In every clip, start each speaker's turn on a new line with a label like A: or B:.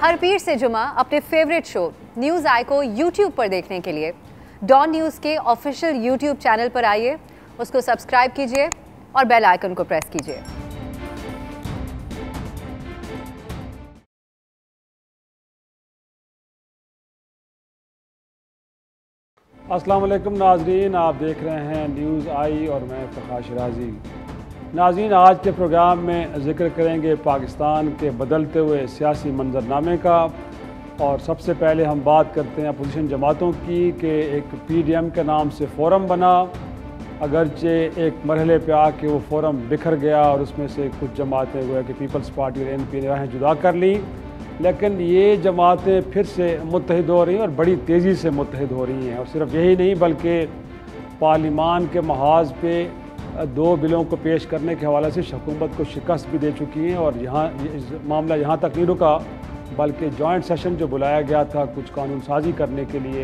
A: हर पीर से जुमा अपने फेवरेट शो न्यूज़ आई को यूट्यूब पर देखने के लिए डॉन न्यूज़ के ऑफिशियल यूट्यूब चैनल पर आइए, उसको सब्सक्राइब कीजिए और बेल आइकन को प्रेस कीजिए।
B: अस्सलाम वालेकुम नाजरीन, आप देख रहे हैं न्यूज़ आई और मैं फ़खार शिराजी। नाजरीन, आज के प्रोग्राम में ज़िक्र करेंगे पाकिस्तान के बदलते हुए सियासी मंजरनामे का। और सबसे पहले हम बात करते हैं अपोजिशन जमातों की कि एक PDM के नाम से फ़ोरम बना, अगरचे एक मरहले पे आके वो फ़ोरम बिखर गया और उसमें से कुछ जमातें हुए कि पीपल्स पार्टी और NP ने राहें जुदा कर ली, लेकिन ये जमातें फिर से मुत्तहिद हो रही हैं और बड़ी तेज़ी से मुत्तहिद हो रही हैं। और सिर्फ यही नहीं बल्कि पार्लिमान के महाज पे 2 बिलों को पेश करने के हवाले से हुकूमत को शिकस्त भी दे चुकी हैं। और यहाँ मामला यहाँ तक नहीं रुका, बल्कि जॉइंट सेशन जो बुलाया गया था कुछ कानून साजी करने के लिए,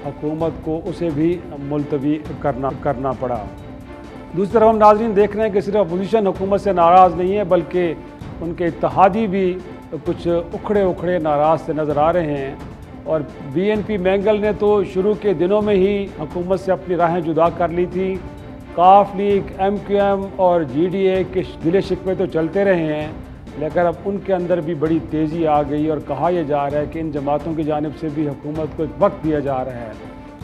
B: हुकूमत को उसे भी मुलतवी करना पड़ा। दूसरी तरफ हम नाज़रीन देख रहे हैं कि सिर्फ अपोजिशन हुकूमत से नाराज़ नहीं है, बल्कि उनके इत्तेहादी भी कुछ उखड़े नाराज़ से नज़र आ रहे हैं। और BNP मैंगल ने तो शुरू के दिनों में ही हुकूमत से अपनी राहें जुदा कर ली थी। काफ लीग, MQM और GDA के गिले शिकवे तो चलते रहे हैं, लेकिन अब उनके अंदर भी बड़ी तेज़ी आ गई और कहा यह जा रहा है कि इन जमातों की जानिब से भी हुकूमत को एक वक्त दिया जा रहा है,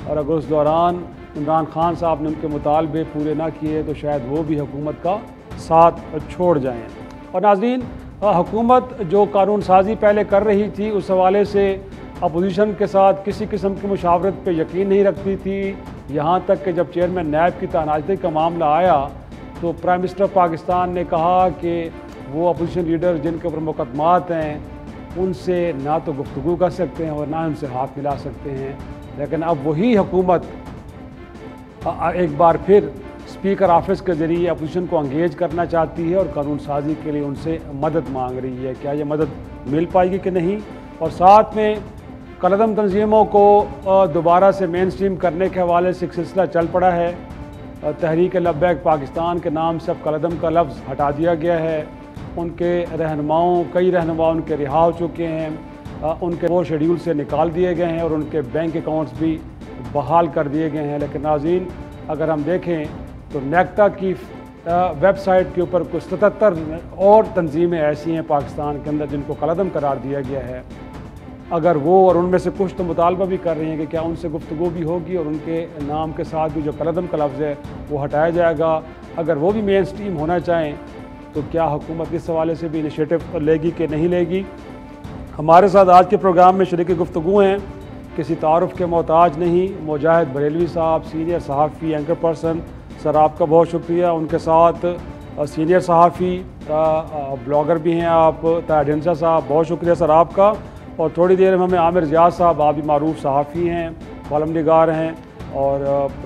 B: और अगर उस दौरान इमरान खान साहब ने उनके मुतालबे पूरे ना किए तो शायद वो भी हुकूमत का साथ छोड़ जाएँ। और नाज़रीन, हुकूमत जो कानून साजी पहले कर रही थी उस हवाले से अपोजिशन के साथ किसी किस्म की मुशावरत पे यकीन नहीं रखती थी। यहाँ तक कि जब चेयरमैन नैब की तनाज़ुरत का मामला आया तो प्राइम मिनिस्टर पाकिस्तान ने कहा कि वो अपोजिशन लीडर जिनके ऊपर मुकदमात हैं उनसे ना तो गुफ्तगू कर सकते हैं और ना उनसे हाथ मिला सकते हैं। लेकिन अब वही हुकूमत एक बार फिर स्पीकर ऑफिस के ज़रिए अपोजिशन को अंगेज करना चाहती है और कानून साजी के लिए उनसे मदद मांग रही है। क्या ये मदद मिल पाएगी कि नहीं? और साथ में कलदम तंजीमों को दोबारा से मेन स्ट्रीम करने के हवाले से एक सिलसिला चल पड़ा है। तहरीक लब्बैक पाकिस्तान के नाम से अब कलदम का लफ्ज़ हटा दिया गया है। उनके कई रहनुमा उनके रिहा हो चुके हैं, उनके वो शेड्यूल से निकाल दिए गए हैं और उनके बैंक अकाउंट्स भी बहाल कर दिए गए हैं। लेकिन नाज़रीन, अगर हम देखें तो नेक्टा की वेबसाइट के ऊपर कुछ 77 और तंजीमें ऐसी हैं पाकिस्तान के अंदर जिनको कलदम करार दिया गया है। अगर वो और उनमें से कुछ तो मुतालबा भी कर रही हैं कि क्या उनसे गुफ्तगू भी होगी और उनके नाम के साथ भी जो कलदम का लफ्ज़ है वो हटाया जाएगा। अगर वो भी मेन स्ट्रीम होना चाहें तो क्या हुकूमत इस हवाले से भी इनिशिएटिव लेगी कि नहीं लेगी? हमारे साथ आज के प्रोग्राम में शरीक गुफ्तगू हैं, किसी तारुफ के मोहताज नहीं, मुजाहिद बरेलवी साहब, सीनियर सहाफ़ी, एंकर पर्सन। सर, आपका बहुत शुक्रिया। उनके साथ सीनियर सहाफ़ी ब्लॉगर भी हैं आप, ताहिर साहब, बहुत शुक्रिया सर आपका। और थोड़ी देर में हमें आमिर ज़ियाद साहब, आप भी मारूफ सहाफ़ी हैं, कॉलम निगार हैं और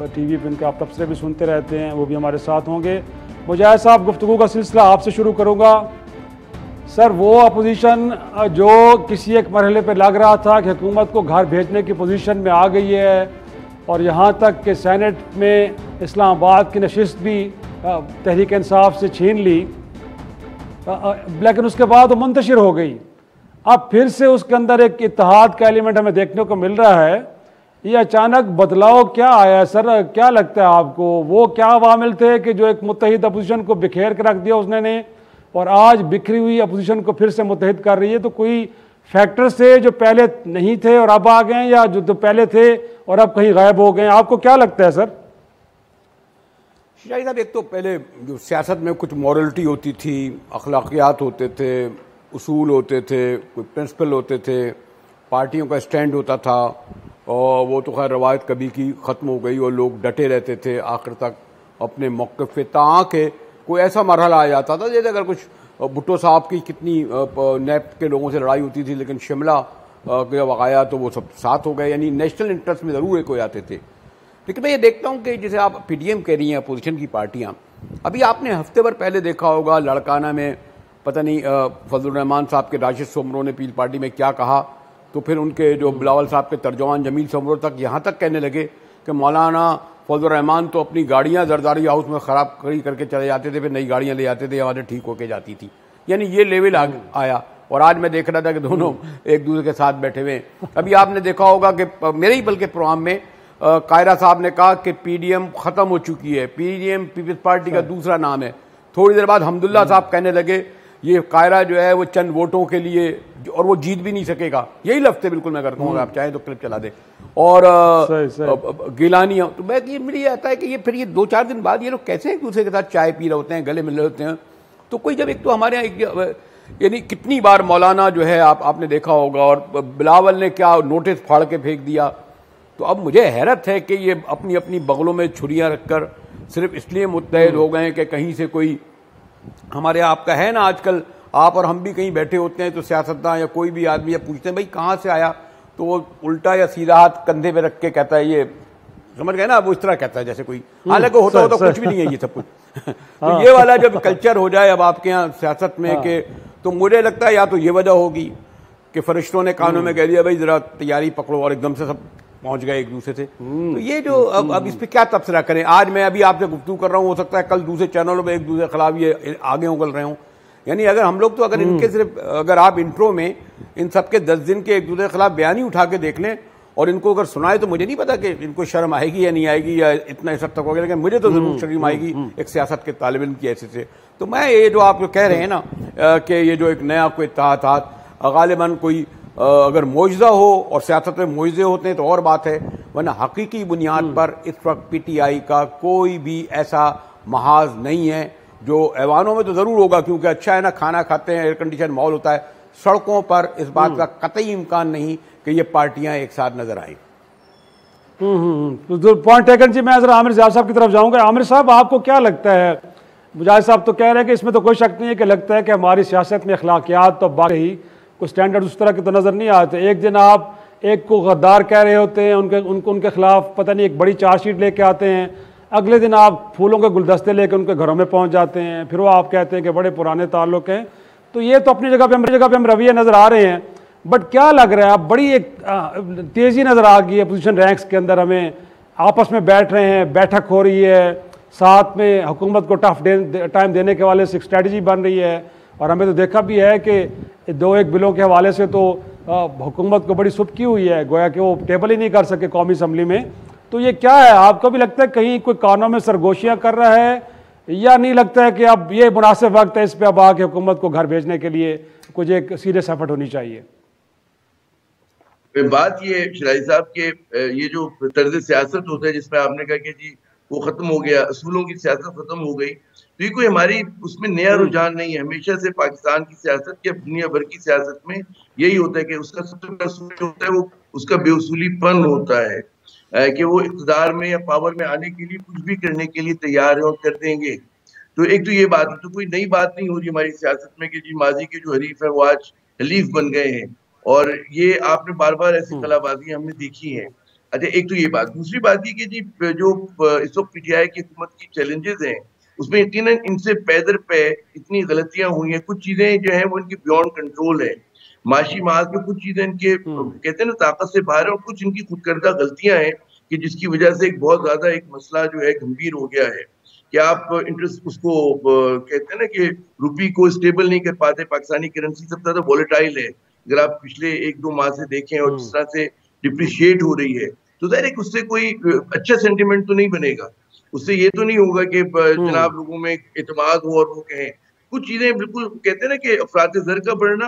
B: TV पर इनके आप तबसरे भी सुनते रहते हैं, वो भी हमारे साथ होंगे। मुजाहिद साहब, गुफ्तगू का सिलसिला आपसे शुरू करूँगा। सर, वो अपोजिशन जो किसी एक मरहले पर लग रहा था कि हुकूमत को घर भेजने की पोजीशन में आ गई है और यहाँ तक कि सेनेट में इस्लामाबाद की नशिस्त भी तहरीक इंसाफ से छीन ली, लेकिन उसके बाद वो मुंतशिर हो गई। अब फिर से उसके अंदर एक इत्तेहाद का एलिमेंट हमें देखने को मिल रहा है। ये अचानक बदलाव क्या आया सर? क्या लगता है आपको? वो क्या अवामिल थे कि जो एक मुत्तहिद अपोजिशन को बिखेर के रख दिया उसने ने, और आज बिखरी हुई अपोजिशन को फिर से मुत्तहिद कर रही है? तो कोई फैक्टर्स थे जो पहले नहीं थे और अब आ गए, या जो पहले थे और अब कहीं गायब हो गए? आपको क्या लगता है सर?
C: शिराजी साहब, एक तो पहले जो सियासत में कुछ मॉरलिटी होती थी, अखलाकियात होते थे, उसूल होते थे, कोई प्रिंसिपल होते थे, पार्टियों का स्टैंड होता था, और वो तो खैर रवायत कभी की ख़त्म हो गई और लोग डटे रहते थे आखिर तक अपने मौक़िफ़ पे, ताकि कोई ऐसा मरहला आ जाता था जैसे अगर कुछ भुट्टो साहब की कितनी नेप के लोगों से लड़ाई होती थी, लेकिन शिमला के वक़ाया तो वो सब साथ हो गए, यानी नेशनल इंटरेस्ट में ज़रूर एक हो जाते थे। लेकिन मैं ये देखता हूँ कि जैसे आप PDM कह रही हैं, अपोजिशन की पार्टियाँ, अभी आपने हफ्ते भर पहले देखा होगा लड़काना में पता नहीं फजलुर रहमान साहब के राशिद सोमरो ने पील पार्टी में क्या कहा, तो फिर उनके जो बिलावल साहब के तर्जुमान जमील सोमरो तक यहाँ तक कहने लगे कि मौलाना फजलुर रहमान तो अपनी गाड़ियाँ जरदारी हाउस में ख़राब करके चले जाते थे, फिर नई गाड़ियाँ ले आते थे, हमारे ठीक होके जाती थी। यानी ये लेवल आया। और आज मैं देख रहा था कि दोनों एक दूसरे के साथ बैठे हुए हैं। अभी आपने देखा होगा कि मेरे ही बल्कि प्रोग्राम में कायरा साहब ने कहा कि पीडीएम खत्म हो चुकी है, पीडीएम पीपल्स पार्टी का दूसरा नाम है। थोड़ी देर बाद हमदुल्ला साहब कहने लगे ये कायरा जो है वो चंद वोटों के लिए, और वो जीत भी नहीं सकेगा। यही लफ्ज़ बिल्कुल मैं करता हूँ, आप चाहें तो क्लिप चला दें। और गिलानी, तो मैं ये मुझे ये आता है कि ये फिर ये 2-4 दिन बाद ये लोग कैसे एक दूसरे के साथ चाय पी रहे होते हैं, गले मिल रहे होते हैं। तो कोई जब एक तो हमारे यहाँ यानी कितनी बार मौलाना जो है आपने देखा होगा, और बिलावल ने क्या नोटिस फाड़ के फेंक दिया। तो अब मुझे हैरत है कि ये अपनी अपनी बगलों में छुरियां रखकर सिर्फ इसलिए मुत्तहद हो गए कि कहीं से कोई हमारे आपका है ना, आजकल आप और हम भी कहीं बैठे होते हैं तो सियासतदान या कोई भी आदमी या पूछते हैं भाई कहाँ से आया, तो वो उल्टा या सीधा हाथ कंधे पे रख के कहता है, ये समझ गए ना, वो इस तरह कहता है जैसे कोई, हालांकि होता हो तो कुछ भी नहीं है ये सब कुछ। तो ये वाला जब कल्चर हो जाए अब आपके यहाँ सियासत में के, तो मुझे लगता है या तो ये वजह होगी कि फरिश्तों ने कानों में कह दिया भाई जरा तैयारी पकड़ो, और एकदम से सब पहुंच गए एक दूसरे से। तो ये जो अब इस पे क्या तबसरा करें। आज मैं अभी आपसे गुफ्तगू कर रहा हूँ, हो सकता है कल दूसरे चैनलों में एक दूसरे के खिलाफ ये आगे उगल रहे हों। यानी अगर हम लोग तो अगर इनके सिर्फ अगर आप इंट्रो में इन सबके 10 दिन के एक दूसरे के खिलाफ बयान ही उठा के देख लें और इनको अगर सुनाए, तो मुझे नहीं पता कि इनको शर्म आएगी या नहीं आएगी, या इतना इस हद तक होगा, लेकिन मुझे तो जरूर शर्म आएगी एक सियासत के तालिब इल्म की ऐसे से। तो मैं ये जो आप कह रहे हैं ना कि ये जो एक नया कोई इत्तेहाद गालिबन कोई अगर मुआवजा हो, और सियासत में मुआवजे होते हैं तो और बात है, वरना हकीकी बुनियाद पर इस वक्त पीटीआई का कोई भी ऐसा महाज नहीं है, जो ऐवानों में तो जरूर होगा क्योंकि अच्छा है ना, खाना खाते हैं, एयर कंडीशन माहौल होता है। सड़कों पर इस बात का कतई इम्कान नहीं कि ये पार्टियां एक साथ नजर आएं।
B: तो पॉइंट टेकन जी। मैं जरा आमिर ज़िया साहब की तरफ जाऊंगा। आमिर साहब, आपको क्या लगता है, मुजाहिद साहब तो कह रहे हैं कि इसमें तो कोई शक नहीं है कि लगता है कि हमारी सियासत में अखलाकियात तो बाकी ही कुछ स्टैंडर्ड उस तरह के तो नज़र नहीं आते। एक दिन आप एक को गद्दार कह रहे होते हैं, उनके खिलाफ पता नहीं एक बड़ी चार्जशीट लेके आते हैं, अगले दिन आप फूलों के गुलदस्ते लेकर उनके घरों में पहुंच जाते हैं, फिर वो आप कहते हैं कि बड़े पुराने ताल्लुक हैं। तो ये तो अपनी जगह पे हम रवैये नज़र आ रहे हैं, बट क्या लग रहा है, आप बड़ी एक तेज़ी नज़र आ गई है अपोजिशन रैंक्स के अंदर, हमें आपस में बैठ रहे हैं, बैठक हो रही है, साथ में हुकूमत को टफ टाइम देने के वाले से एक स्ट्रेटजी बन रही है। और हमें तो देखा भी है कि 2-1 बिलों के हवाले से तो हुकूमत को बड़ी सुबकी हुई है, गोया कि वो टेबल ही नहीं कर सके कौमी असम्बली में। तो ये क्या है, आपको भी लगता है कहीं कोई कानों में सरगोशियाँ कर रहा है, या नहीं लगता है कि अब ये मुनासिब वक्त है इस पर अब आके हुकूमत को घर भेजने के लिए कुछ एक सीरियस एफर्ट होनी चाहिए?
D: बात ये शराई साहब के ये जो तर्ज सियासत होता है जिसमें आपने कहा कि जी वो खत्म हो गया, असूलों की सियासत खत्म हो गई, तो ये कोई हमारी उसमें नया रुझान नहीं है। हमेशा से पाकिस्तान की सियासत या दुनिया भर की सियासत में यही होता है कि उसका सबसे बड़ा असूल होता है वो उसका बेउसूलीपन होता है कि वो इक़्तिदार में या पावर में आने के लिए कुछ भी करने के लिए तैयार है और कर देंगे। तो एक तो ये बात है, तो कोई नई बात नहीं हो रही हमारी सियासत में कि जी माजी के जो हरीफ है वो आज हलीफ बन गए हैं, और ये आपने बार बार ऐसी कलाबाजियां हमने देखी हैं। अच्छा, एक तो ये बात। दूसरी बात ये कि जी जो इस वक्त पीटीआई की हुकूमत की चैलेंजेस हैं उसमें यकीनन इनसे पैदर पे इतनी गलतियां हुई हैं, कुछ चीजें जो हैं वो इनकी बियॉन्ड कंट्रोल है। माशी महाज में कुछ चीजें इनके कहते हैं ना ताकत से बाहर है, और कुछ इनकी खुदकर्दा गलतियां हैं कि जिसकी वजह से एक बहुत ज्यादा एक मसला जो है गंभीर हो गया है कि आप इंटरेस्ट उसको कहते हैं ना कि रुपये को स्टेबल नहीं कर पाते। पाकिस्तानी करेंसी सबसे ज्यादा वॉलेटाइल है, अगर आप पिछले 1-2 माह से देखें, और जिस तरह से डिप्रिशिएट हो रही है, तो डायरेक्ट उससे कोई अच्छा सेंटिमेंट तो नहीं बनेगा। उससे ये तो नहीं होगा कि जनाब लोगों में एतमाद हो और वो कहें। कुछ चीजें बिल्कुल कहते हैं ना कि अफरात ज़र का बढ़ना,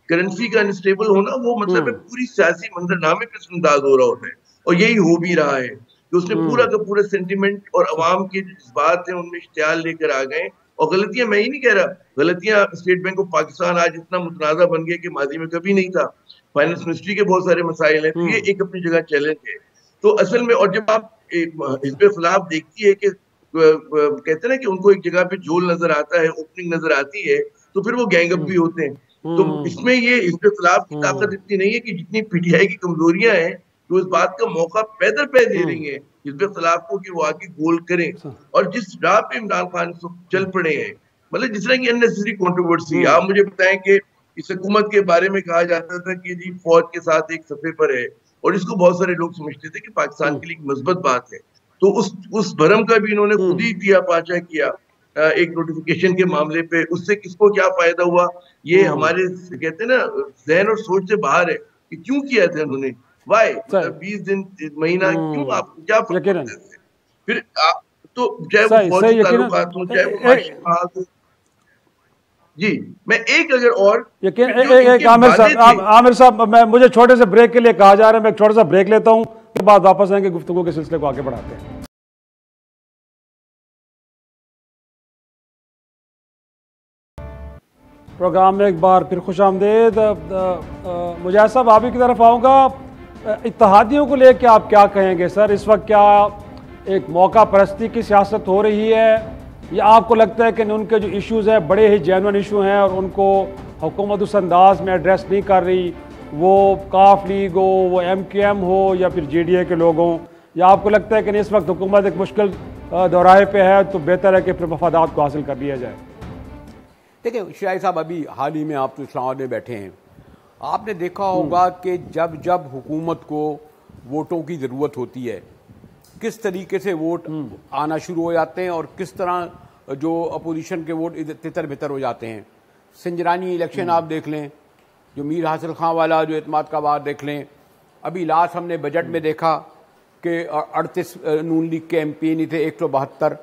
D: करेंसी का अनस्टेबल होना, वो मतलब पूरी सियासी मंजरनामे पे अंदाज हो रहा होता है, और यही हो भी रहा है कि उसने पूरा का पूरा सेंटिमेंट और अवाम के जज्बात हैं उनमें इश्तियाल लेकर आ गए। और गलतियां मैं ही नहीं कह रहा, गलतियां स्टेट बैंक ऑफ पाकिस्तान आज इतना मुतनाज़ा बन गया कि माजी में कभी नहीं था। फाइनेंस मिनिस्ट्री के बहुत सारे मसाइल हैं, तो ये एक अपनी जगह चैलेंज है। तो असल में, और जब आप हिज़्ब खिलाफ देखती है कि कहते हैं ना कि उनको एक जगह पे जोल नजर आता है, ओपनिंग नजर आती है, तो फिर वो गैंग अप भी होते हैं। तो इसमें ये हिज़्ब खिलाफ की ताकत इतनी नहीं है कि जितनी पीटीआई की कमजोरियां हैं तो इस बात का मौका पैदल पे दे रही है हिज़्ब खिलाफ को कि वो आगे गोल करें। और जिस राह पे इमरान खान चल पड़े हैं, मतलब जिस तरह की अननेसेसरी कंट्रोवर्सी, आप मुझे बताएं कि इस हुकूमत के बारे में कहा जाता था कि जी फौज के साथ एक सफे पर है, और इसको बहुत सारे लोग समझते थे कि पाकिस्तान के लिए एक मस्बत बात है। तो उस भरम का भी इन्होंने खुद ही दिया पाचा किया। एक नोटिफिकेशन के मामले पे, उससे किसको क्या फायदा हुआ, ये हमारे कहते हैं ना जहन और सोच से बाहर है कि क्यों किया था उन्होंने, वाई, मतलब 20 दिन महीना क्यों, आप क्या फिर तो चाहे वो फौजी ताल्लुकात हो, चाहे वो माशी बात हो। जी, मैं एक अगर और
B: आमिर साहब, मुझे छोटे से ब्रेक के लिए कहा जा रहा है, मैं एक छोटा सा ब्रेक लेता हूं, के बाद वापस आएंगे, गुफ्तगू के सिलसिले को आगे बढ़ाते हैं। प्रोग्राम में एक बार फिर खुश आमदेद। मुजाहिद साहब, आप ही की तरफ आऊँगा। इत्तेहादियों को लेकर आप क्या कहेंगे सर? इस वक्त क्या एक मौका परस्ती की सियासत हो रही है, या आपको लगता है कि उनके जो इश्यूज़ हैं बड़े ही जेन्युइन इशू हैं और उनको हुकूमत उस अंदाज में एड्रेस नहीं कर रही, वो काफ लीग हो, वो MQM हो, या फिर JDA के लोग हों, या आपको लगता है कि इस वक्त हुकूमत एक मुश्किल दौराहे पे है, तो बेहतर है कि फिर मफादात को हासिल कर लिया जाए?
C: देखिए शाही साहब, अभी हाल ही में आप तो इस्लामाबाद में बैठे हैं, आपने देखा होगा कि जब जब हुकूमत को वोटों की ज़रूरत होती है, किस तरीके से वोट आना शुरू हो जाते हैं और किस तरह जो अपोजिशन के वोट तितर बितर हो जाते हैं। सिंजरानी इलेक्शन आप देख लें, जो मीर हासिल खां वाला जो एतमाद का वार देख लें, अभी लास्ट हमने बजट में देखा कि 38 नून लीग के MP नहीं थे, 172।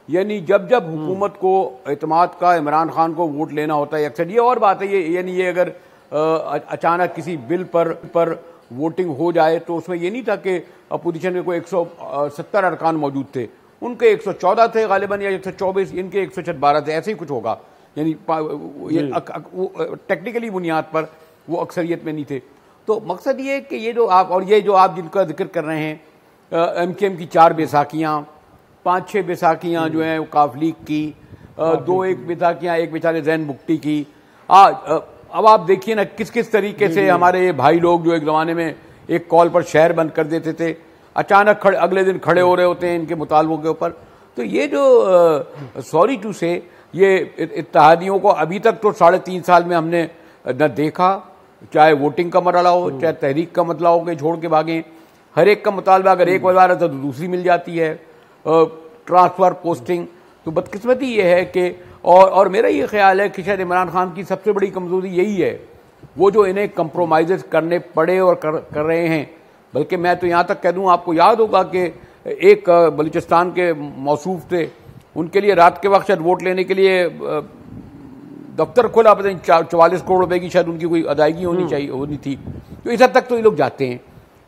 C: यानी जब जब हुकूमत को एतमाद का इमरान खान को वोट लेना होता है अक्सर, ये और बात है ये, यानी ये अगर अचानक किसी बिल पर वोटिंग हो जाए तो उसमें ये नहीं था कि अपोजिशन के कोई 170 अरकान मौजूद थे, उनके 114 थे गालिबन, या 124, इनके 112 थे, ऐसे ही कुछ होगा। यानी टेक्निकली बुनियाद पर वो अक्सरियत में नहीं थे। तो मकसद ये है कि ये जो आप जिनका जिक्र कर रहे हैं, MQM की 4 बैसाखियाँ, 5-6 बैसाखियाँ जो हैं काफ लीग की, 2-1 बैसाखियाँ, एक बेचारे जैन बुक्टी की। अब आप देखिए ना किस किस तरीके से हमारे ये भाई लोग जो एक ज़माने में एक कॉल पर शहर बंद कर देते थे, अचानक अगले दिन खड़े हो रहे होते हैं इनके मुतालबों के ऊपर। तो ये जो सॉरी टू से ये इत्तेहादियों को अभी तक तो 3.5 साल में हमने न देखा, चाहे वोटिंग का मरला हो, चाहे तहरीक का मतला हो कि छोड़ के भागें, हर एक का मुतालबा अगर एक बार आता तो दूसरी मिल जाती है, ट्रांसफ़र, पोस्टिंग। तो बदकिस्मती ये है कि और मेरा ये ख्याल है कि शायद इमरान खान की सबसे बड़ी कमज़ोरी यही है, वो जो इन्हें कंप्रोमाइज़ करने पड़े और कर रहे हैं। बल्कि मैं तो यहाँ तक कह दूँ, आपको याद होगा कि एक बलूचिस्तान के मौसूफ थे, उनके लिए रात के वक्त शायद वोट लेने के लिए दफ्तर खोला, पता नहीं 44 करोड़ रुपए की शायद उनकी कोई अदायगी होनी थी। तो इस हद तक तो ये लोग जाते हैं,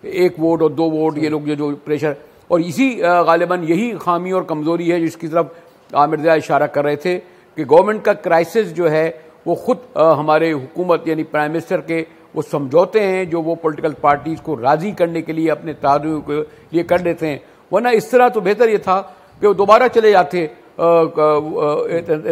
C: 1 वोट और 2 वोट, ये लोग जो प्रेशर, और इसी गालिबन यही खामी और कमज़ोरी है जिसकी तरफ आमिर ज़िया इशारा कर रहे थे कि गवर्नमेंट का क्राइसिस जो है वो खुद हमारे हुकूमत यानी प्राइम मिनिस्टर के वो समझौते हैं जो वो पॉलिटिकल पार्टीज़ को राज़ी करने के लिए अपने तादुओं के लिए कर देते हैं। वरना इस तरह तो बेहतर ये था कि वो दोबारा चले जाते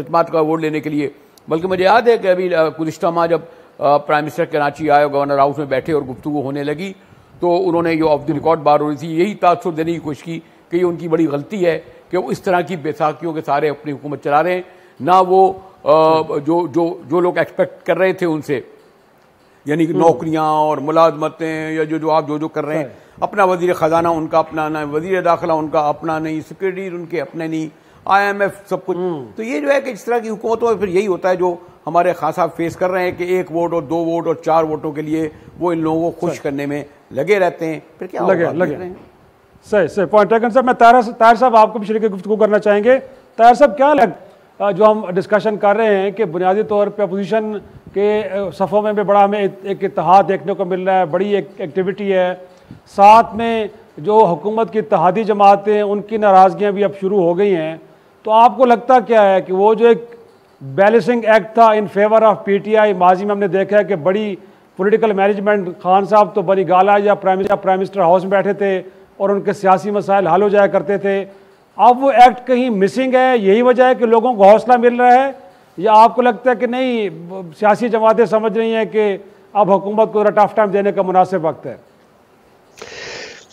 C: एतमाद का वोट लेने के लिए। बल्कि मुझे याद है कि अभी गुज़िश्ता माह जब प्राइम मिनिस्टर कराची आए, गवर्नर हाउस में बैठे और गुफ्तगू होने लगी, तो उन्होंने जो ऑफ द रिकॉर्ड बात हो रही थी, यही तासुर देने की कोशिश की कि ये उनकी बड़ी गलती है कि वो इस तरह की बैसाखियों के सारे अपनी हुकूमत चला रहे हैं, ना वो जो लोग एक्सपेक्ट कर रहे थे उनसे, यानी नौकरियां और मुलाजमतें, या जो आप जो कर रहे हैं, अपना वजीर ख़जाना उनका अपना नहीं, वजीर दाखिला उनका अपना नहीं, सिक्योरिटी उनके अपने नहीं, IMF सब कुछ। तो ये जो है कि इस तरह की हुकूमतों में फिर यही होता है जो हमारे खान साहब फेस कर रहे हैं कि 1 वोट और 2 वोट और 4 वोटों के लिए वो इन लोगों को खुश करने में लगे रहते हैं। फिर क्या लगे
B: सही पॉइंट टेकन सर। मैं ताहिर साहब आपको भी शरीक गुफ्तगू करना चाहेंगे। ताहिर साहब, क्या जो हम डिस्कशन कर रहे हैं कि बुनियादी तौर पे अपोजिशन के सफ़ों में भी बड़ा हमें एक इत्तेहाद देखने को मिल रहा है, बड़ी एक एक्टिविटी है, साथ में जो हुकूमत की इत्तेहादी जमातें उनकी नाराज़गियाँ भी अब शुरू हो गई हैं, तो आपको लगता क्या है कि वो जो एक बैलेंसिंग एक्ट था इन फेवर ऑफ PTI, माजी में हमने देखा है कि बड़ी पॉलिटिकल मैनेजमेंट, खान साहब तो बनी गाला या प्राइम मिनिस्टर हाउस में बैठे थे और उनके सियासी मसाइल हल हो जाया करते थे, अब वो एक्ट कहीं मिसिंग है, यही वजह है कि लोगों को हौसला मिल रहा है, या आपको लगता है कि नहीं सियासी जमातें समझ रही हैं कि अब हुकूमत को टफ टाइम देने का मुनासिब वक्त है?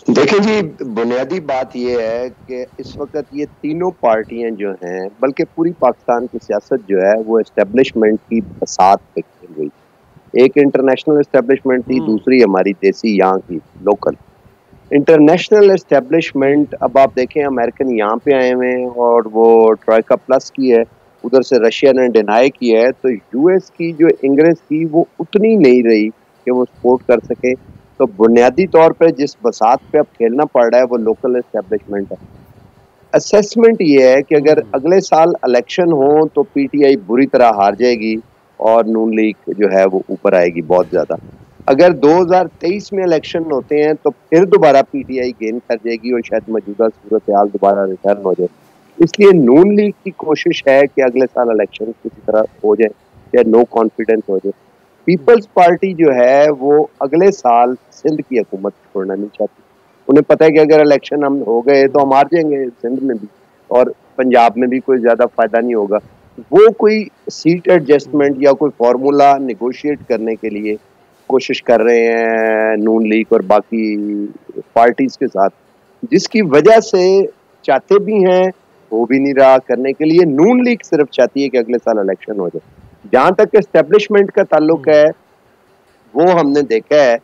E: देखिए जी, बुनियादी बात यह है कि इस वक्त ये तीनों पार्टियां जो हैं, बल्कि पूरी पाकिस्तान की सियासत जो है वो एस्टेब्लिशमेंट की बसात पे खेल गई। एक इंटरनेशनल एस्टेब्लिशमेंट थी, दूसरी हमारी देसी यहाँ की लोकल। इंटरनेशनल एस्टेब्लिशमेंट, अब आप देखें अमेरिकन यहाँ पे आए हुए हैं और वो ट्रॉयका प्लस की है, उधर से रशिया ने डिनाई किया है, तो यूएस की जो इंग्रेस थी वो उतनी नहीं रही कि वो सपोर्ट कर सके। तो बुनियादी तौर पे जिस बसात पे अब खेलना पड़ रहा है वो लोकल एस्टेब्लिशमेंट है। असेसमेंट ये है कि अगर अगले साल इलेक्शन हो तो पीटीआई बुरी तरह हार जाएगी और नून लीग जो है वो ऊपर आएगी बहुत ज्यादा। अगर 2023 में इलेक्शन होते हैं तो फिर दोबारा पीटीआई गेन कर जाएगी और शायद मौजूदा सूरत हाल दोबारा रिटर्न हो जाए। इसलिए नून लीग की कोशिश है कि अगले साल इलेक्शन किसी तरह हो जाए या नो कॉन्फिडेंस हो जाए। पीपल्स पार्टी जो है वो अगले साल सिंध की हुकूमत छोड़ना नहीं चाहती। उन्हें पता है कि अगर इलेक्शन हम हो गए तो हम हार जाएंगे सिंध में भी और पंजाब में भी कोई ज्यादा फायदा नहीं होगा। वो कोई सीट एडजस्टमेंट या कोई फार्मूला निगोशिएट करने के लिए कोशिश कर रहे हैं नून लीग और बाकी पार्टीज के साथ, जिसकी वजह से चाहते भी हैं वो भी नहीं रहा करने के लिए। नून लीग सिर्फ चाहती है कि अगले साल इलेक्शन हो जाए। जहां तक एस्टेब्लिशमेंट का ताल्लुक है, वो हमने देखा है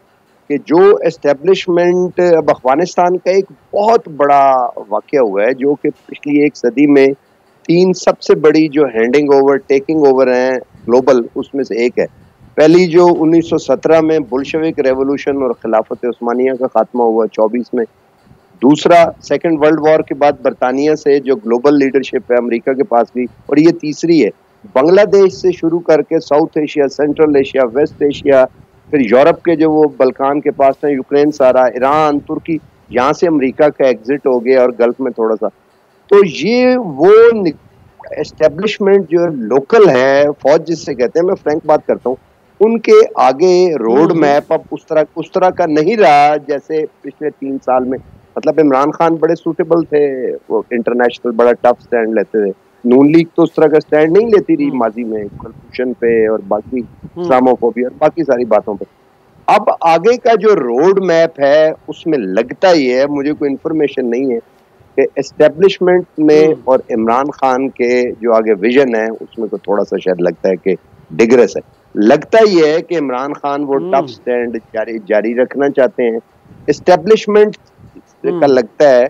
E: कि जो एस्टेब्लिशमेंट अब अफगानिस्तान का एक बहुत बड़ा वाकया हुआ है, जो कि पिछली एक सदी में 3 सबसे बड़ी जो हैंडिंग ओवर टेकिंग ओवर हैं ग्लोबल, उसमें से एक है। पहली जो 1917 में बुल्शेविक रेवोल्यूशन और खिलाफत उस्मानिया का खात्मा हुआ 24 में। दूसरा सेकेंड वर्ल्ड वॉर के बाद बरतानिया से जो ग्लोबल लीडरशिप है अमेरिका के पास भी, और ये तीसरी है। बांग्लादेश से शुरू करके South Asia, Central Asia, West Asia, फिर यूरोप के जो वो बल्कान के पास है, यूक्रेन सारा, ईरान, तुर्की, यहाँ से अमेरिका का एग्जिट हो गया और गल्फ में थोड़ा सा। तो ये वो एस्टेब्लिशमेंट जो लोकल है, फौज जिससे कहते हैं, मैं फ्रैंक बात करता हूँ, उनके आगे रोड मैप अब उस तरह का नहीं रहा जैसे पिछले 3 साल में। मतलब इमरान खान बड़े सूटेबल थे, वो इंटरनेशनल बड़ा टफ स्टैंड लेते थे। नून लीग तो उस तरह का स्टैंड नहीं लेती रही माजी में, करप्शन पे और बाकी इस्लामोफोबिया और बाकी सारी बातों पे। अब आगे का जो रोड मैप है उसमें लगता ही है, मुझे कोई इन्फॉर्मेशन नहीं है कि एस्टेब्लिशमेंट में और इमरान खान के जो आगे विजन है उसमें को थोड़ा सा शायद लगता है कि डिग्रेस है। लगता ही है कि इमरान खान वो टफ स्टैंड जारी रखना चाहते हैं। एस्टेब्लिशमेंट का लगता है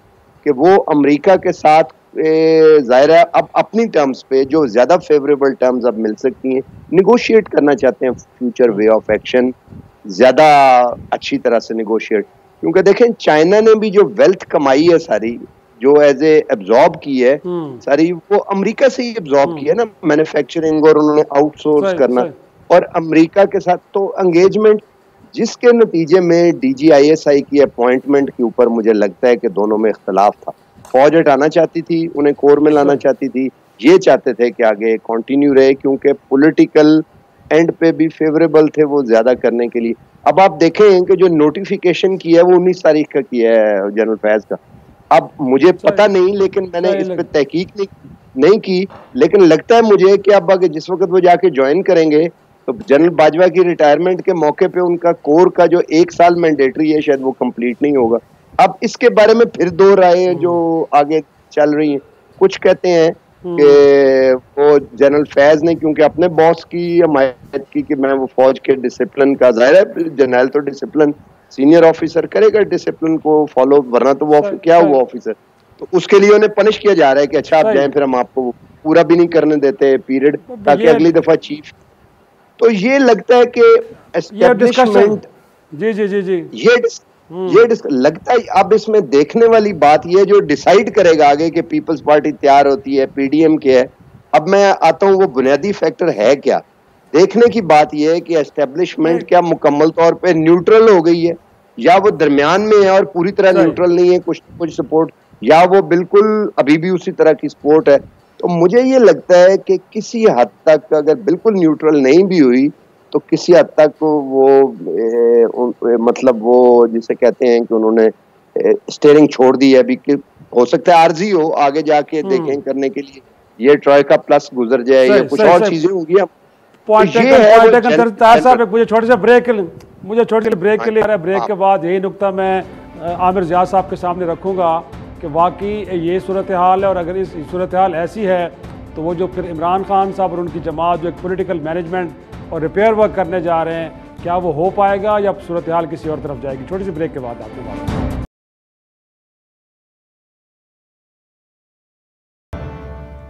E: कि वो अमेरिका के साथ जाहिर है अब अपनी टर्म्स पे जो ज्यादा फेवरेबल टर्म्स अब मिल सकती हैं निगोशिएट करना चाहते हैं, फ्यूचर वे ऑफ एक्शन ज्यादा अच्छी तरह से निगोशिएट। क्योंकि देखें चाइना ने भी जो वेल्थ कमाई है सारी, जो एज ए एब्जॉर्ब की है सारी, वो अमेरिका से ही एब्जॉर्ब की है ना, मैन्युफैक्चरिंग और उन्होंने आउटसोर्स करना और अमेरिका के साथ तो एंगेजमेंट, जिसके नतीजे में DGISI की अपॉइंटमेंट के ऊपर मुझे लगता है कि दोनों में इख्तलाफ था। फौज हटाना चाहती थी, उन्हें कोर में लाना चाहती थी, ये चाहते थे कि आगे कंटिन्यू रहे क्योंकि पॉलिटिकल एंड पे भी फेवरेबल थे वो ज्यादा करने के लिए। अब आप देखें कि जो नोटिफिकेशन किया है वो 19 तारीख का किया है जनरल फैज का। अब मुझे पता नहीं, लेकिन मैंने इस पे तहकीक नहीं की, लेकिन लगता है मुझे कि अब अगर जिस वक्त वो जाके ज्वाइन करेंगे तो जनरल बाजवा की रिटायरमेंट के मौके पे उनका कोर का जो 1 साल मैंडेटरी है शायद वो कंप्लीट नहीं होगा। अब इसके बारे में फिर 2 राय जो आगे चल रही हैं। कुछ कहते हैं कि वो जनरल फैज ने क्योंकि अपने बॉस की हमायत की कि मैं वो फौज के डिसिप्लिन का, जाहिर है जनरल तो डिसिप्लिन सीनियर ऑफिसर करेगा, डिसिप्लिन को फॉलो, वरना तो वो क्या हुआ ऑफिसर, तो उसके लिए उन्हें पनिश किया जा रहा है कि अच्छा आप जाएं, फिर हम आपको पूरा भी नहीं करने देते पीरियड ताकि अगली दफा चीफ। तो ये लगता है कि एस्टेब्लिशमेंट ये लगता है अब इसमें देखने वाली बात ये जो डिसाइड करेगा आगे कि पीपल्स पार्टी तैयार होती है, PDM के है। अब मैं आता हूँ वो बुनियादी फैक्टर है क्या, देखने की बात यह है कि एस्टेब्लिशमेंट क्या मुकम्मल तौर पे न्यूट्रल हो गई है या वो दरमियान में है और पूरी तरह न्यूट्रल नहीं है, कुछ सपोर्ट, या वो बिल्कुल अभी भी उसी तरह की सपोर्ट है। तो मुझे ये लगता है कि किसी हद तक अगर बिल्कुल न्यूट्रल नहीं भी हुई तो किसी हद तक वो मतलब वो जिसे कहते हैं कि उन्होंने स्टीयरिंग छोड़ दी है अभी, हो सकता है आर्जी हो, आगे जाके देखें करने के लिए ये ट्रॉयका प्लस गुजर जाए या कुछ और चीजें होगी।
B: मुझे छोटे से ब्रेक के लिए ब्रेक के बाद यही नुक्ता मैं आमिर जियाद साहब के सामने रखूंगा कि वाकई ये सूरत हाल है, और अगर इस सूरत हाल ऐसी है तो वो जो फिर इमरान खान साहब और उनकी जमात जो एक पॉलिटिकल मैनेजमेंट और रिपेयर वर्क करने जा रहे हैं, क्या वो हो पाएगा या सूरत हाल किसी और तरफ जाएगी। छोटी सी ब्रेक के बाद आपको बात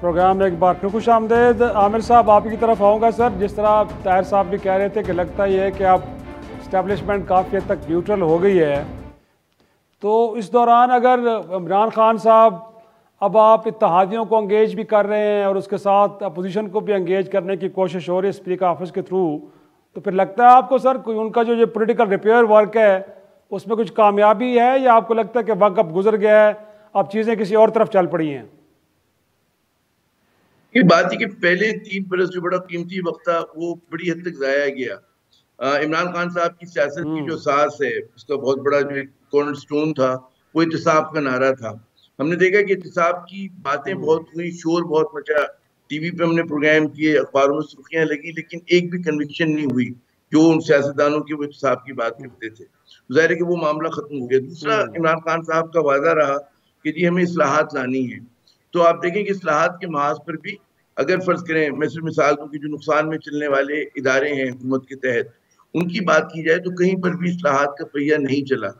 B: प्रोग्राम में एक बार फिर खुश आमदेद। आमिर साहब, आपकी तरफ आऊँगा सर। जिस तरह ताहिर साहब भी कह रहे थे कि लगता ही है कि आप इस्टेब्लिशमेंट काफ़ी हद तक न्यूट्रल हो गई है, तो इस दौरान अगर इमरान खान साहब अब आप इत्तेहादियों को एंगेज भी कर रहे हैं और उसके साथ अपोजिशन को भी एंगेज करने की कोशिश हो रही है स्पीकर ऑफिस के थ्रू, तो फिर लगता है आपको सर कोई उनका जो पॉलिटिकल रिपेयर वर्क है उसमें कुछ कामयाबी है, या आपको लगता है कि वक्त अब गुजर गया है, अब चीज़ें किसी और तरफ चल पड़ी हैं?
D: ये बात है कि पहले 3 बरस जो बड़ा कीमती वक्त था वो बड़ी हद तक जाया गया। इमरान खान साहब की सियासत की जो सास है उसका बहुत बड़ा जो कॉर्नर स्टोन था वो इत्तेसाब का नारा था। हमने देखा कि इत्तेसाब की बातें बहुत हुई, शोर बहुत मचा, टीवी पे हमने प्रोग्राम किए, अखबारों में सुर्खियां लगी, लेकिन एक भी कन्विक्शन नहीं हुई जो उन सियासतदानों की वो इत्तेसाब की बात करते थे। जाहिर है कि वो मामला खत्म हो गया। दूसरा, इमरान खान साहब का वादा रहा कि जी हमें इस्लाहात लानी है। तो आप देखें कि इस्लाहात के महाज पर भी अगर फर्ज करें, मैं सिर्फ मिसाल दूं कि जो नुकसान में चलने वाले इदारे हैं हुकूमत के तहत, उनकी बात की जाए तो कहीं पर भी इस्लाहात का पहिया नहीं चला।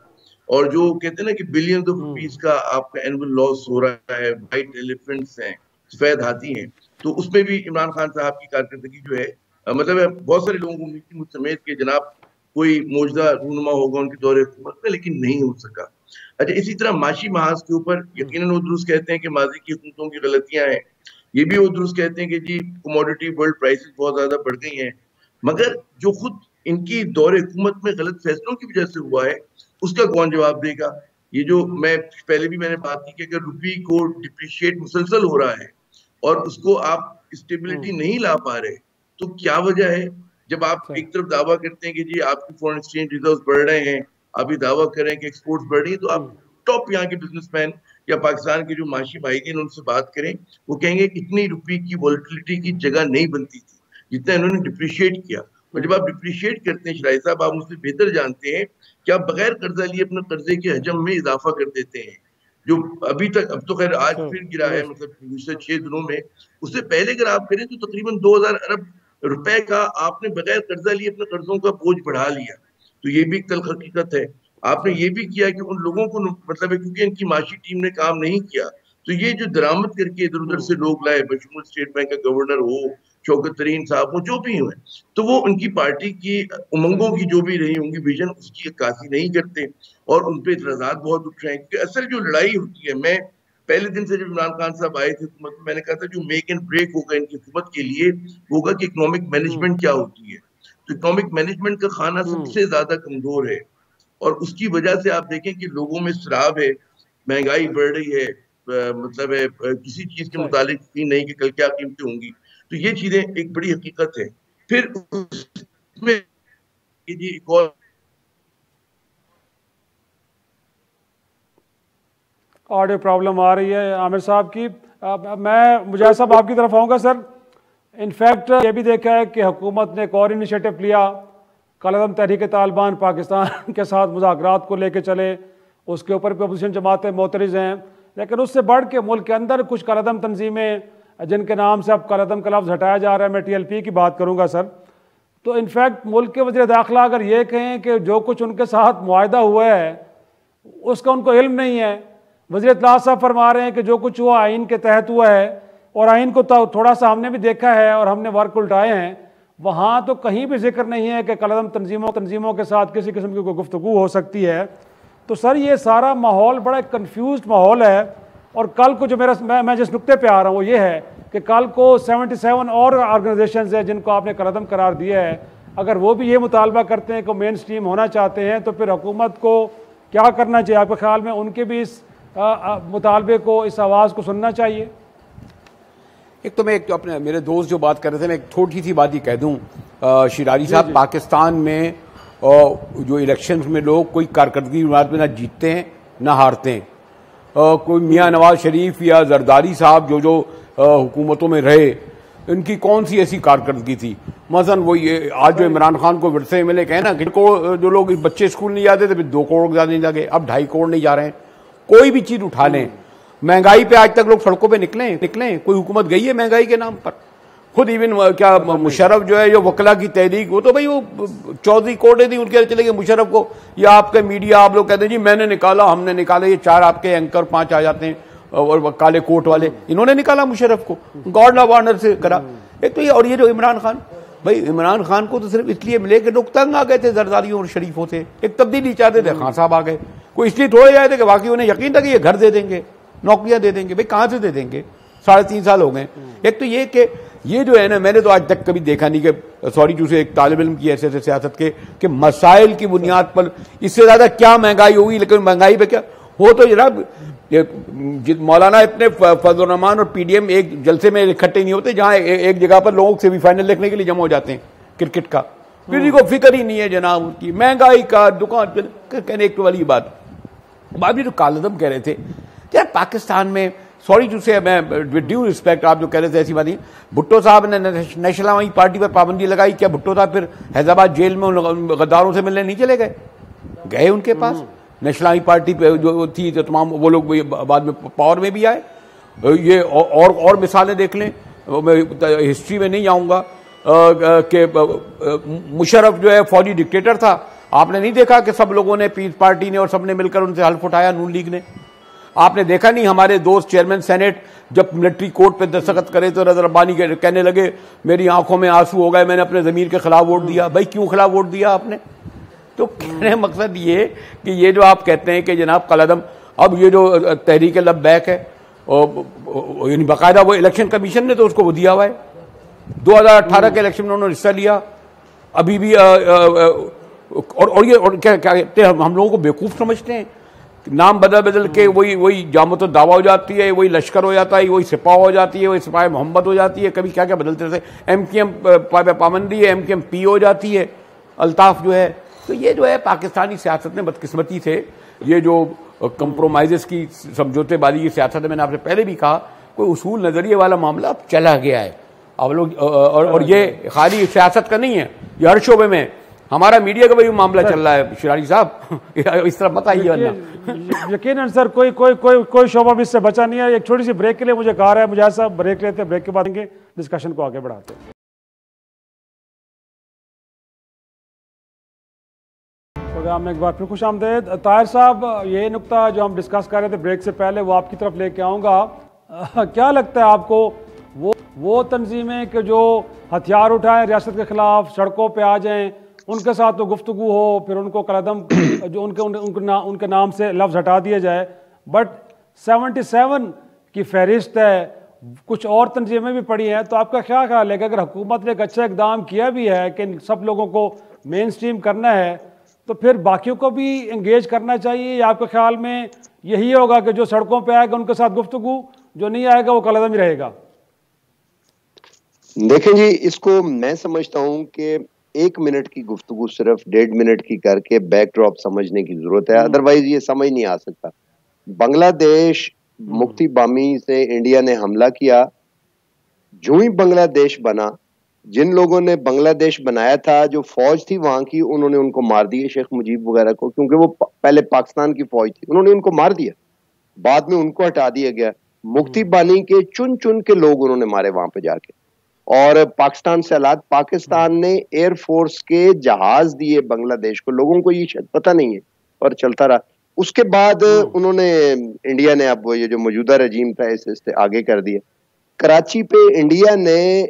D: और जो कहते हैं ना कि बिलियन ऑफ रुपीस का आपका एनुअल लॉस हो रहा है, वाइट एलिफेंट्स हैं, सफेद हाथी हैं, तो उसमें भी इमरान खान साहब की कारकर्दगी जो है मतलब बहुत सारे लोगों को उम्मीद थी, मुझ समेत, के जनाब कोई मौजूदा रूनुमा होगा उनके दौरे हुकूमत में, लेकिन नहीं हो सका। अच्छा, इसी तरह माशी महाज के ऊपर यकीनन वो दुरुस्त कहते हैं कि माजी की हुकूमतों की गलतियां हैं, ये भी वो दुरुस्त कहते हैं कि जी कमोडिटी वर्ल्ड प्राइसेस बहुत ज्यादा बढ़ गई हैं, मगर जो खुद इनकी दौरे हुकूमत में गलत फैसलों की वजह से हुआ है उसका कौन जवाब देगा? ये जो मैं पहले भी मैंने बात की कि अगर रुपये को डिप्रिशिएट मुसलसल हो रहा है और उसको आप स्टेबिलिटी नहीं ला पा रहे, तो क्या वजह है? जब आप एक तरफ दावा करते हैं कि जी आपकी फॉरेन एक्सचेंज रिजर्व्स बढ़ रहे हैं, आप ये दावा करें कि एक्सपोर्ट्स बढ़ रही है, तो आप टॉप यहाँ के बिजनेसमैन या पाकिस्तान के जो माशी भाईदीन उनसे बात करें, वो कहेंगे इतनी रुपये की वॉलेटिलिटी की जगह नहीं बनती थी जितना इन्होंने डिप्रिशिएट किया। और जब आप डिप्रिशिएट करते हैं शराई साहब, आप मुझसे बेहतर जानते हैं कि आप बगैर कर्जा लिए अपने कर्जे के हजम में इजाफा कर देते हैं, जो अभी तक, अब तो खैर आज फिर गिरा है, मतलब पिछले 6 दिनों में। उससे पहले अगर आप करें तो तकरीबन 2000 अरब रुपए का आपने बगैर कर्जा लिए अपने कर्जों का बोझ बढ़ा लिया। तो ये भी तल्ख हकीकत है। आपने ये भी किया कि उन लोगों को मतलब है क्योंकि इनकी माशी टीम ने काम नहीं किया, तो ये जो दरामद करके इधर उधर से लोग लाए, बशमूल स्टेट बैंक का गवर्नर हो, शौकत तरीन साहब हो, जो भी हुए, तो वो उनकी पार्टी की उमंगों की जो भी रही होंगी विजन, उसकी अक्कासी नहीं करते और उन पर इतराजात बहुत उठ रहे हैं। क्योंकि असल जो लड़ाई होती है, मैं पहले दिन से जब इमरान खान साहब आए थे हुकूमत में, मैंने कहा था जो मेक एंड ब्रेक होगा इनकी हुकूमत के लिए होगा कि इकोनॉमिक मैनेजमेंट क्या होती है। तो इकोनॉमिक मैनेजमेंट का खाना सबसे ज्यादा कमजोर है और उसकी वजह से आप देखें कि लोगों में शराब है, महंगाई बढ़ रही है, मतलब है किसी चीज के मुतालिक नहीं कि कल क्या कीमतें होंगी। तो ये चीजें एक बड़ी हकीकत है। फिर उसमें एक और
B: ऑडियो प्रॉब्लम आ रही है आमिर साहब की। मैं मुजाहिद साहब आपकी तरफ आऊँगा सर। इनफैक्ट ये भी देखा है कि हुकूमत ने एक और इनिशिएटिव लिया, कलअदम तहरीक तालिबान पाकिस्तान के साथ मुज़ाकरात को लेके चले, उसके ऊपर भी अपोजिशन जमातें मोतरज़ हैं, लेकिन उससे बढ़ के मुल्क के अंदर कुछ कलअदम तंजीमें जिनके नाम से अब कलअदम का लफ्ज़ हटाया जा रहा है, मैं TLP की बात करूँगा सर। तो इनफैक्ट मुल्क के वज़ीर दाखिला अगर ये कहें कि जो कुछ उनके साथ मुआहदा हुआ है उसका उनको इल्म नहीं है, वज़ीर इत्तलाह साहब फरमा रहे हैं कि जो कुछ हुआ आइन के तहत हुआ है, और आइन को तो थोड़ा सा हमने भी देखा है और हमने वर्क उल्टाए हैं, वहाँ तो कहीं भी जिक्र नहीं है कि कलअदम तंजीमों के साथ किसी किस्म की कोई गुफ्तगू हो सकती है। तो सर ये सारा माहौल बड़ा कंफ्यूज माहौल है। और कल को जो मैं जिस नुक्ते पे आ रहा हूँ वो ये है कि कल को 77 और ऑर्गेनाइजेशंस हैं जिनको आपने कलअदम करार दिया है, अगर वो भी ये मुतालबा करते हैं कि मेन स्ट्रीम होना चाहते हैं, तो फिर हुकूमत को क्या करना चाहिए आपके ख्याल में? उनके भी इस मुतालबे को, इस आवाज़ को सुनना चाहिए?
C: एक तो मैं एक अपने मेरे दोस्त जो बात कर रहे थे, मैं एक छोटी सी बात ही कह दूं, शिरारी साहब, पाकिस्तान में जो इलेक्शंस में लोग कोई कारकर्दगी में ना जीतते हैं ना हारते हैं। कोई मियां नवाज शरीफ या जरदारी साहब जो हुकूमतों में रहे, इनकी कौन सी ऐसी कारकर्दगी थी? मसलन वो ये आज जो इमरान खान को विरसे मिले कहे ना कि जो लोग बच्चे स्कूल नहीं जाते थे, फिर 2 करोड़ ज्यादा नहीं जाके, अब 2.5 करोड़ नहीं जा रहे हैं। कोई भी चीज उठा लें, महंगाई पे आज तक लोग सड़कों पे निकले, कोई हुकूमत गई है महंगाई के नाम पर? खुद इवन क्या मुशर्रफ जो है, जो वकला की तहरीक, वो तो भाई वो चौधरी कोर्ट थी, उनके चले गए मुशर्रफ को, या आपके मीडिया आप लोग कहते हैं जी मैंने निकाला, हमने निकाला, ये 4 आपके एंकर 5 आ जाते हैं। और काले कोट वाले, इन्होंने निकाला मुशर्रफ को, गॉड ऑफ ऑनर से करा। एक तो ये, और ये जो इमरान खान, भाई इमरान खान को तो सिर्फ इसलिए मिले कि लोग तंग आ गए थे जरदारियों और शरीफों से, एक तब्दीली चाहते थे, खान साहब आ गए। कोई इसलिए थोड़े आए थे कि बाकी उन्हें यकीन था कि ये घर दे देंगे, नौकरियां दे देंगे। भाई कहां से दे देंगे, 3.5 साल हो गए। एक तो ये कि ये जो है ना, मैंने तो आज तक कभी देखा नहीं कि सॉरी टू से एक तालिब इल्म की ऐसे सियासत के कि मसाइल की बुनियाद पर इससे ज्यादा क्या महंगाई होगी, लेकिन महंगाई पे क्या हो, तो जनाब मौलाना इतने फजल रहमान और पीडीएम एक जलसे में इकट्ठे नहीं होते जहां एक जगह पर लोगों से भी फाइनल देखने के लिए जमा हो जाते हैं क्रिकेट का। किसी को फिक्र ही नहीं है जनाब उनकी महंगाई का, दुकान कहने एक तो वाली बात भी जो कालदम कह रहे थे यार, पाकिस्तान में सॉरी टू से, मैं विद ड्यू रिस्पेक्ट, आप जो कह रहे थे ऐसी बात नहीं। भुट्टो साहब ने नेशनल अवामी पार्टी पर पाबंदी लगाई, क्या भुट्टो साहब फिर हैदराबाद जेल में गद्दारों से मिलने नहीं चले गए? गए उनके पास, नेशनल अवामी पार्टी पे जो थी तो तमाम वो लोग बाद में पावर में भी आए। ये और मिसालें देख लें, मैं हिस्ट्री में नहीं आऊँगा कि मुशर्रफ जो है फौजी डिक्टेटर था, आपने नहीं देखा कि सब लोगों ने, पीस पार्टी ने और सबने मिलकर उनसे हल्फ उठाया, नून लीग ने। आपने देखा नहीं हमारे दोस्त चेयरमैन सेनेट जब मिलिट्री कोर्ट पे दस्तखत करे तो नजर रब्बानी कहने लगे मेरी आंखों में आंसू हो गए, मैंने अपने जमीर के खिलाफ वोट दिया। भाई क्यों खिलाफ वोट दिया आपने? तो कहने मकसद ये कि ये जो आप कहते हैं कि जनाब कलदम, अब ये जो तहरीक लब्बैक है, यानी बाकायदा वो इलेक्शन कमीशन ने तो उसको वो दिया हुआ है, 2018 के इलेक्शन में उन्होंने हिस्सा लिया। अभी भी और ये और क्या कहते हैं, हम लोगों को बेवकूफ समझते हैं, नाम बदल के वही जामत दावा हो जाती है, वही लश्कर हो जाता है, वही सिपाह हो जाती है, वही सिपाही मोहम्मद हो जाती है, कभी क्या क्या बदलते रहते। MKM पाबंदी है, MKM P हो जाती है, अल्ताफ जो है। तो ये जो है पाकिस्तानी सियासत में बदकिस्मती से ये जो कंप्रोमाइज़ की समझौतेबाजी की सियासत है, मैंने आपसे पहले भी कहा, कोई उसूल नज़रिए वाला मामला अब चला गया है। अब लोग और ये खाली सियासत का नहीं है, ये हर शोबे में, हमारा मीडिया का भी मामला चल रहा है। शिरानी साहब इस तरह मत आइए वरना
B: यकीनन सर कोई शोबा भी इससे बचा नहीं है। एक छोटी सी ब्रेक के लिए मुझे कहा रहा है मुझे साहब, ब्रेक लेते हैं, ब्रेक के बाद डिस्कशन को आगे बढ़ाते हैं। प्रोग्राम में एक बार फिर खुश आमदेद। ताहिर साहब, ये नुक्ता जो हम डिस्कस कर रहे थे ब्रेक से पहले वो आपकी तरफ लेके आऊँगा। क्या लगता है आपको वो तंजीमें कि जो हथियार उठाएं रियासत के खिलाफ, सड़कों पे आ जाएं, उनके साथ तो गुफ्तगू हो, फिर उनको कलदम जो उनके नाम से लफ्ज़ हटा दिया जाए, बट 77 की फहरिस्त है, कुछ और तंजीमें भी पड़ी हैं, तो आपका क्या ख्याल है कि अगर हुकूमत ने एक अच्छा इकदाम किया भी है कि सब लोगों को मेन स्ट्रीम करना है, तो फिर बाकियों को भी इंगेज करना चाहिए, या आपके ख्याल में यही होगा कि जो सड़कों पे आएगा उनके साथ गुफ्तगू, जो नहीं आएगा वो कलदम ही रहेगा?
E: देखें जी, इसको मैं समझता हूं कि 1 मिनट की गुफ्तगू सिर्फ 1.5 मिनट की करके बैकड्रॉप समझने की जरूरत है, अदरवाइज ये समझ नहीं आ सकता। बांग्लादेश मुफ्ती बामी से इंडिया ने हमला किया, जो ही बांग्लादेश बना, जिन लोगों ने बांग्लादेश बनाया था, जो फौज थी वहां की, उन्होंने उनको मार दिया, शेख मुजीब वगैरह को, क्योंकि वो पहले पाकिस्तान की फौज थी, उन्होंने उनको मार दिया, बाद में उनको हटा दिया गया। मुफ्ती बानी के चुन चुन के लोग उन्होंने मारे वहां पे जाके। और पाकिस्तान से हालात, पाकिस्तान ने एयरफोर्स के जहाज दिए बांग्लादेश को, लोगों को ये शायद पता नहीं है, और चलता रहा। उसके बाद उन्होंने, इंडिया ने अब ये जो मौजूदा रजीम था इसे आगे कर दिया। कराची पे इंडिया ने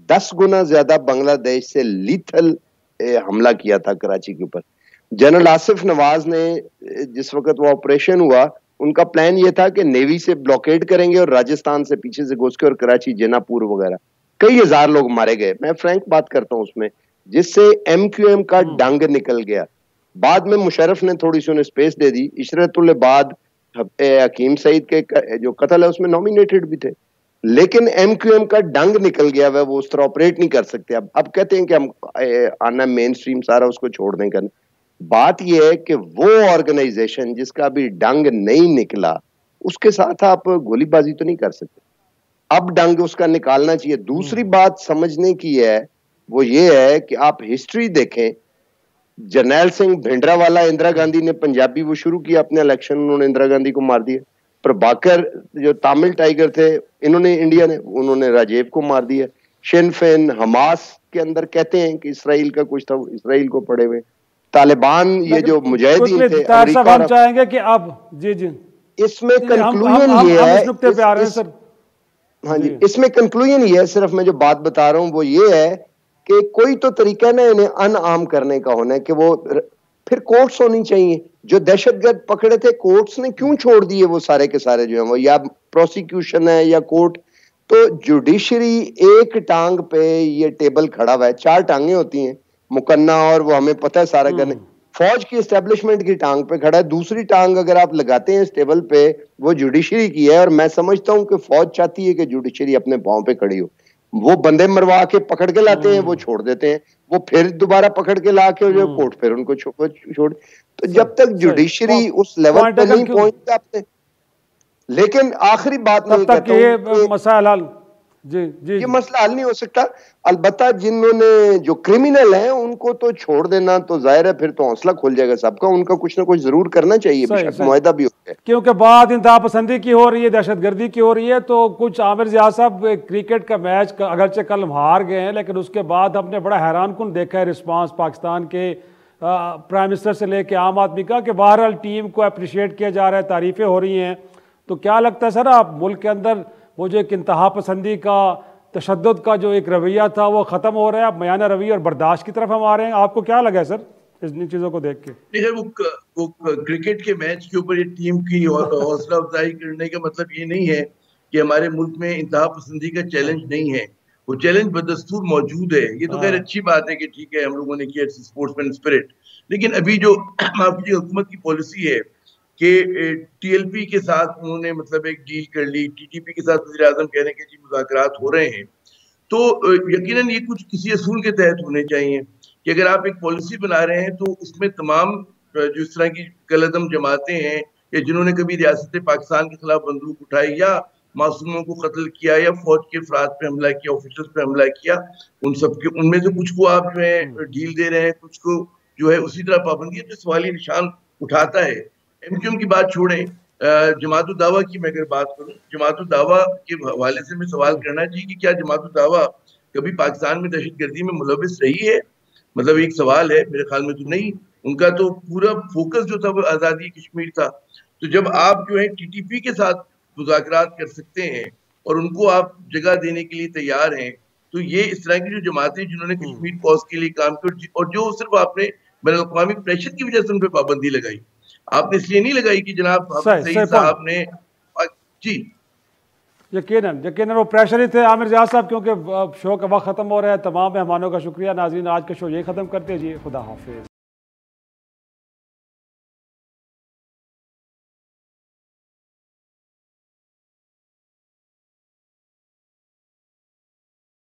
E: 10 गुना ज्यादा बांग्लादेश से लीथल हमला किया था कराची के ऊपर। जनरल आसिफ नवाज ने जिस वक्त वो ऑपरेशन हुआ, उनका प्लान ये था कि नेवी से ब्लॉकेड करेंगे और राजस्थान से पीछे से घुस के, और कराची, जनापुर वगैरह कई हजार लोग मारे गए। मैं फ्रैंक बात करता हूं उसमें, जिससे MQM का डंग निकल गया। बाद में मुशर्रफ ने थोड़ी सी उन्हें स्पेस दे दी। इशरतुल बाद हकीम सईद के जो कत्ल है उसमें नॉमिनेटेड भी थे, लेकिन MQM का डंग निकल गया, वो उस तरह ऑपरेट नहीं कर सकते। अब कहते हैं कि हम आना मेन स्ट्रीम सारा उसको छोड़ दें करना। बात यह है कि वो ऑर्गेनाइजेशन जिसका अभी डंग नहीं निकला, उसके साथ आप गोलीबाजी तो नहीं कर सकते, अब डंग उसका निकालना चाहिए। दूसरी बात समझने की है, वो ये है कि आप हिस्ट्री देखें, जरनैल सिंह भिंडरावाला, इंदिरा गांधी ने पंजाबी वो शुरू किया अपने इलेक्शन, उन्होंने इंदिरा गांधी को मार दिया। प्रभाकर जो तामिल टाइगर थे, इन्होंने, इंडिया ने, उन्होंने राजेव को मार दिया। शिन फेन, हमास के अंदर कहते हैं कि इसराइल का कुछ था, इसराइल को पड़े हुए। तालिबान, ये जो मुजाहिदीन थे,
B: हम चाहेंगे कि अब जी
E: इसमें कंक्लूजन ये है,
B: पे आ रहे हैं सर।
E: हाँ जी, इसमें कंक्लूजन ये है, सिर्फ मैं जो बात बता रहा हूं वो ये है कि कोई तो तरीका ना इन्हें अनआर्म करने का होना है कि वो फिर कोर्ट्स होनी चाहिए। जो दहशतगर्द पकड़े थे कोर्ट्स ने क्यों छोड़ दिए वो सारे के सारे जो है वो, या प्रोसिक्यूशन है या कोर्ट। तो जुडिशरी एक टांग पे ये टेबल खड़ा हुआ है, 4 टांगे होती हैं मुकन्ना, और वो हमें पता है सारा करने। फौज की एस्टेब्लिशमेंट की टांग पे खड़ा है, दूसरी टांग अगर आप लगाते हैं इस टेबल पे वो जुडिशरी की है। और मैं समझता हूं कि फौज चाहती है कि जुडिशरी अपने पांव पे खड़ी हो। वो बंदे मरवा के पकड़ के लाते हैं, वो छोड़ देते हैं, वो फिर दोबारा पकड़ के ला के जो कोर्ट फिर उनको छोड़। तो जब तक जुडिशरी उस लेवल पे नहीं पहुंचता अपने, लेकिन आखिरी बात मैं कहता हूं,
B: मसला हल
E: ये मसला हल नहीं हो सकता। अलबत्ता जिन्होंने जो क्रिमिनल हैं उनको तो छोड़ देना तो जाहिर है फिर तो हौसला खुल जाएगा सबका, उनका कुछ ना कुछ जरूर करना चाहिए, बेशक मुआहदा भी होता है।
B: क्योंकि बात इंतहा पसंदी की हो रही है, दहशतगर्दी की हो रही है, तो कुछ आमिर जियाद साहब क्रिकेट का मैच अगरचे कल हार गए हैं, लेकिन उसके बाद हमने बड़ा हैरानकुन देखा है रिस्पांस पाकिस्तान के प्राइम मिनिस्टर से लेके आम आदमी का, कि बहरहाल टीम को अप्रिशिएट किया जा रहा है, तारीफें हो रही हैं। तो क्या लगता है सर, आप मुल्क के अंदर वो जो एक इंतहा पसंदी का, तशद्दुद का जो एक रवैया था वो ख़त्म हो रहा है, अब मयाना रवैया और बर्दाश्त की तरफ हम आ रहे हैं? आपको क्या लगा है सर इन चीज़ों को देख के?
D: देखिए, वो क्रिकेट के मैच के ऊपर ये टीम की हौसला अफजाई करने का मतलब ये नहीं है कि हमारे मुल्क में इंतहा पसंदी का चैलेंज नहीं है। वो चैलेंज बदस्तूर मौजूद है। ये तो खैर अच्छी बात है कि ठीक है हम लोगों ने किया स्पोर्ट्समैन स्पिरिट, लेकिन अभी जो आपकी हुकूमत की पॉलिसी है कि टीएलपी के साथ उन्होंने मतलब एक डील कर ली, टीटीपी के साथ वज़ीर आज़म कह रहे हैं कि जी मुज़ाकरात हो रहे हैं, तो यकीनन ये कुछ किसी असूल के तहत होने चाहिए कि अगर आप एक पॉलिसी बना रहे हैं तो उसमें तमाम जो इस तरह की कलअदम जमातें हैं या जिन्होंने कभी रियासत पाकिस्तान के खिलाफ बंदूक उठाई या मासूमों को कत्ल किया या फौज के अफराद पे हमला किया, ऑफिसर्स पे हमला किया, उन सब के उनमें से कुछ को आप जो है डील दे रहे हैं, कुछ को जो है उसी तरह पाबंदी है, तो सवाली निशान उठाता है। एमक्यूएम की बात छोड़ें, जमात दावा की मैं अगर बात करूं, जमात दावा के हवाले से मैं सवाल करना चाहिए कि क्या जमात दावा कभी पाकिस्तान में दहशतगर्दी में मुलविस रही है? मतलब एक सवाल है, मेरे ख्याल में तो नहीं। उनका तो पूरा फोकस जो था वो आज़ादी कश्मीर था। तो जब आप जो है टीटीपी के साथ मुज़ाकरात कर सकते हैं और उनको आप जगह देने के लिए तैयार हैं, तो ये इस तरह की जो जमातें जिन्होंने कश्मीर कॉज के लिए काम किया और जो सिर्फ आपने बैनुल अक़वामी प्रेशर की वजह से उन पर पाबंदी लगाई, आपने इसलिए नहीं लगाई कि जनाब सईद साहब ने जी
B: यकीनन वो प्रेशर ही थे आमिर जियाद साहब, क्योंकि शो का वक्त खत्म हो रहा है। तमाम मेहमानों का शुक्रिया। नाज़रीन, आज का शो यही खत्म करते हैं जी, खुदा हाफिज़।